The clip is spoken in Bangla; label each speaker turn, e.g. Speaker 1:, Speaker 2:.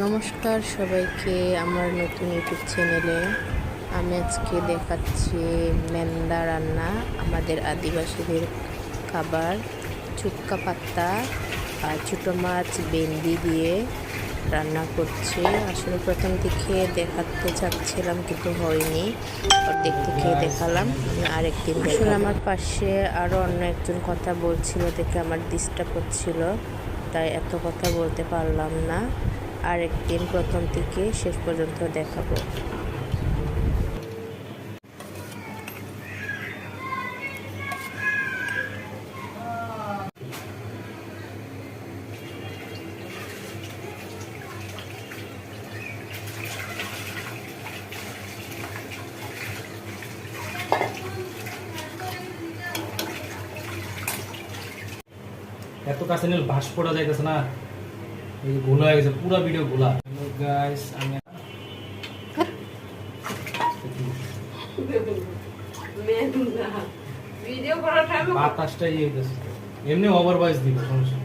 Speaker 1: নমস্কার সবাইকে আমার নতুন ইউটিউব চ্যানেলে। আমি আজকে দেখাচ্ছি মেন্দা রান্না, আমাদের আদিবাসীদের খাবার। চুক্কা পাত্তা আর ছোটো মাছ বেন্ডি দিয়ে রান্না করছি। আসলে প্রথম দিকে দেখাতে চাচ্ছিলাম কিন্তু হয়নি, অর্ধেক থেকে দেখালাম। আরেকদিন আসলে আমার পাশে আরও অন্য একজন কথা বলছিল দেখে আমার ডিস্টার্ব হচ্ছিল, তাই এত কথা বলতে পারলাম না। আরেকদিন প্রথম থেকে শেষ পর্যন্ত দেখাবো।
Speaker 2: এত কাছে নিলে ভাস পড়া যাইতেছে না, এই ঘোলা হয়ে গেছে পুরো ভিডিও ঘোলা। গাইস আমি
Speaker 3: ভিডিও করার টাইমে
Speaker 2: বাতাসটা ইয়ে হইতেছে, এমনি ওভার ভয়েস দিব সমস্যা।